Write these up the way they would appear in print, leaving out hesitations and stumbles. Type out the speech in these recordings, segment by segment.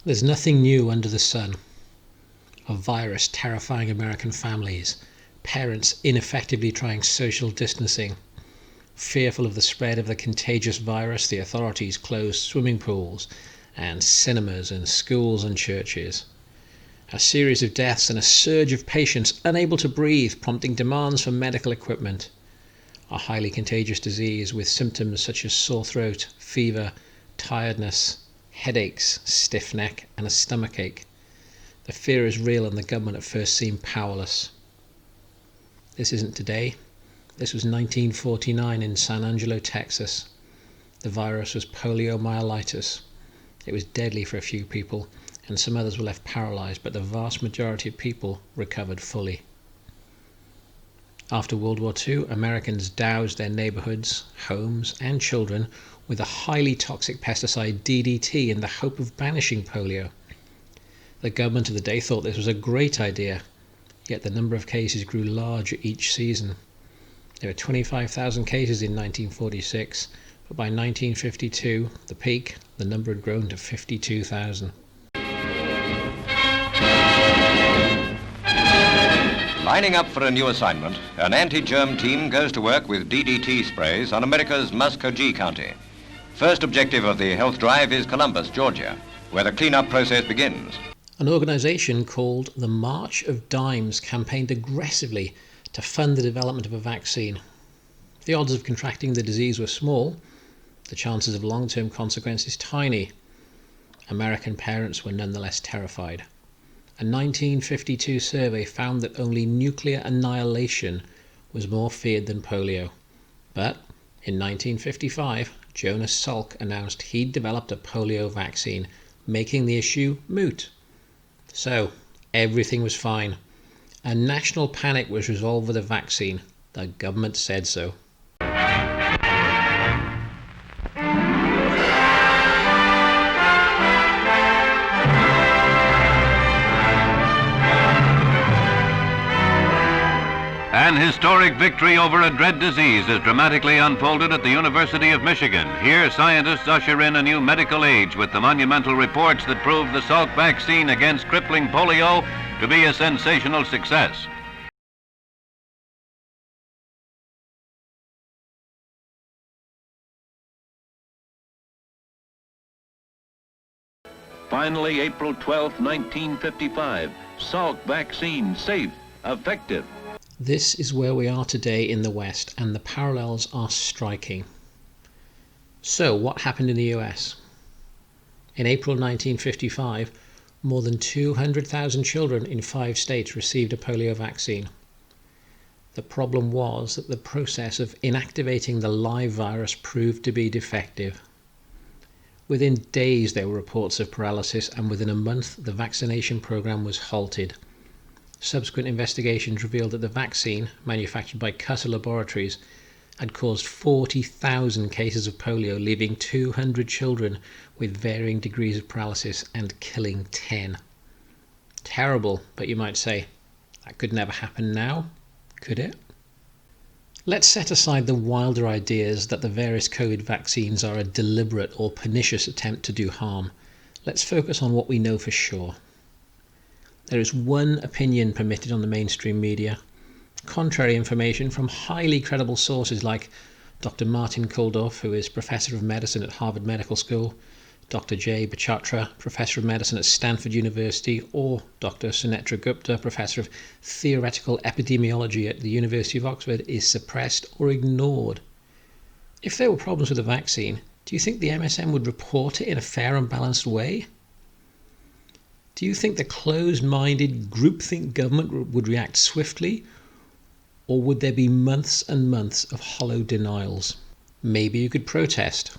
There's nothing new under the sun. A virus terrifying American families, parents ineffectively trying social distancing. Fearful of the spread of the contagious virus, the authorities closed swimming pools and cinemas and schools and churches. A series of deaths and a surge of patients unable to breathe, prompting demands for medical equipment. A highly contagious disease with symptoms such as sore throat, fever, tiredness, headaches, stiff neck and a stomachache. The fear is real and the government at first seemed powerless. This isn't today. This was 1949 in San Angelo, Texas. The virus was poliomyelitis. It was deadly for a few people, and some others were left paralyzed, but the vast majority of people recovered fully. After World War II, Americans doused their neighborhoods, homes, and children with a highly toxic pesticide DDT in the hope of banishing polio. The government of the day thought this was a great idea, yet the number of cases grew larger each season. There were 25,000 cases in 1946, but by 1952, the peak, the number had grown to 52,000. Lining up for a new assignment, an anti-germ team goes to work with DDT sprays on America's Muskogee County. First objective of the health drive is Columbus, Georgia, where the cleanup process begins. An organization called the March of Dimes campaigned aggressively to fund the development of a vaccine. The odds of contracting the disease were small, the chances of long-term consequences tiny. American parents were nonetheless terrified. A 1952 survey found that only nuclear annihilation was more feared than polio. But in 1955, Jonas Salk announced he'd developed a polio vaccine, making the issue moot. So, everything was fine. A national panic was resolved with a vaccine. The government said so. An historic victory over a dread disease is dramatically unfolded at the University of Michigan. Here, scientists usher in a new medical age with the monumental reports that prove the Salk vaccine against crippling polio to be a sensational success. Finally, April 12, 1955, Salk vaccine safe, effective. This is where we are today in the West, and the parallels are striking. So, what happened in the US? In April 1955, more than 200,000 children in 5 states received a polio vaccine. The problem was that the process of inactivating the live virus proved to be defective. Within days there were reports of paralysis, and within a month the vaccination program was halted. Subsequent investigations revealed that the vaccine, manufactured by Cutter Laboratories, had caused 40,000 cases of polio, leaving 200 children with varying degrees of paralysis and killing 10. Terrible, but you might say, that could never happen now, could it? Let's set aside the wilder ideas that the various COVID vaccines are a deliberate or pernicious attempt to do harm. Let's focus on what we know for sure. There is one opinion permitted on the mainstream media. Contrary information from highly credible sources like Dr. Martin Kulldorff, who is Professor of Medicine at Harvard Medical School, Dr. Jay Bachatra, Professor of Medicine at Stanford University, or Dr. Sunetra Gupta, Professor of Theoretical Epidemiology at the University of Oxford, is suppressed or ignored. If there were problems with the vaccine, do you think the MSM would report it in a fair and balanced way? Do you think the closed-minded groupthink government would react swiftly, or would there be months and months of hollow denials? Maybe you could protest.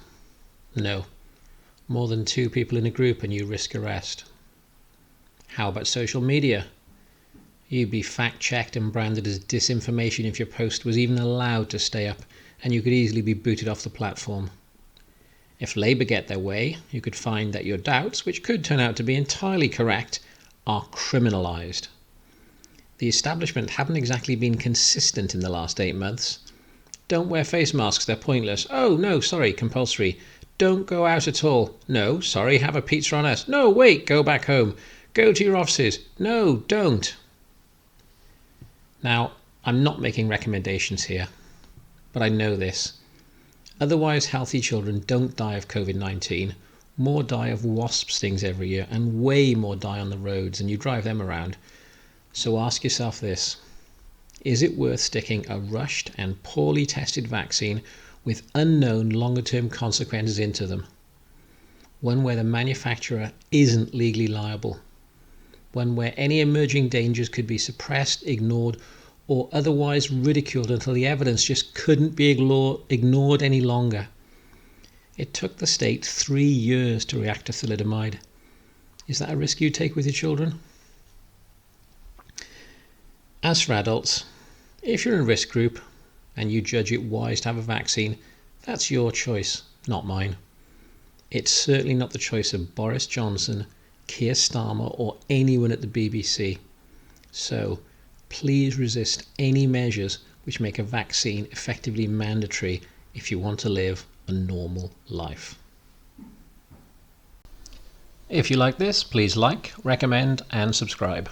No. More than 2 people in a group and you risk arrest. How about social media? You'd be fact-checked and branded as disinformation if your post was even allowed to stay up, and you could easily be booted off the platform. If Labour get their way, you could find that your doubts, which could turn out to be entirely correct, are criminalised. The establishment haven't exactly been consistent in the last 8 months. Don't wear face masks, they're pointless. Oh, no, sorry, compulsory. don't go out at all. No, sorry, have a pizza on us. No, wait, go back home. Go to your offices. No, don't. Now, I'm not making recommendations here, but I know this. Otherwise, healthy children don't die of COVID-19. More die of wasp stings every year, and way more die on the roads, and you drive them around. So ask yourself this. Is it worth sticking a rushed and poorly tested vaccine with unknown longer-term consequences into them? One where the manufacturer isn't legally liable. One where any emerging dangers could be suppressed, ignored, or otherwise ridiculed until the evidence just couldn't be ignored any longer. It took the state 3 years to react to thalidomide. Is that a risk you take with your children? As for adults, if you're in a risk group and you judge it wise to have a vaccine, that's your choice, not mine. It's certainly not the choice of Boris Johnson, Keir Starmer, or anyone at the BBC. So, please resist any measures which make a vaccine effectively mandatory if you want to live a normal life. If you like this, please like, recommend, and subscribe.